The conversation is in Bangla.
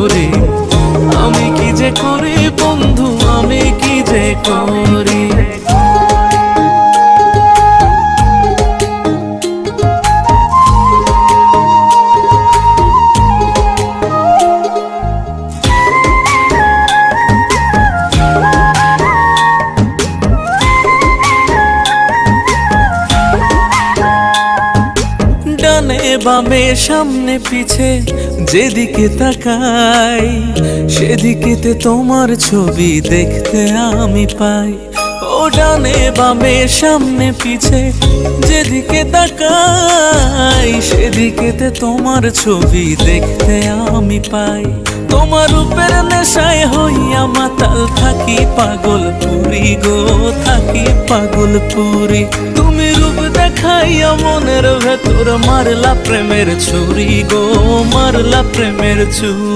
করি, আমি কি যে করি বন্ধু, আমি কি যে করি। ডানে বামে সামনে পিছে যেদিকে তাকাই, সেদিকেতে তোমার ছবি দেখতে আমি পাই। ও ডানে বামে সামনে পিছে যেদিকে তাকাই, সেদিকেতে তোমার ছবি দেখতে আমি পাই। তোমার রূপের নেশায় হইয়া মাতাল থাকি পাগলপুরি গো, থাকি পাগলপুরি। তুমি রূপ দেখাইয়া মনের ভেতর মারলা প্রেমের ছুরি গো, মারলা প্রেমের ছুরি।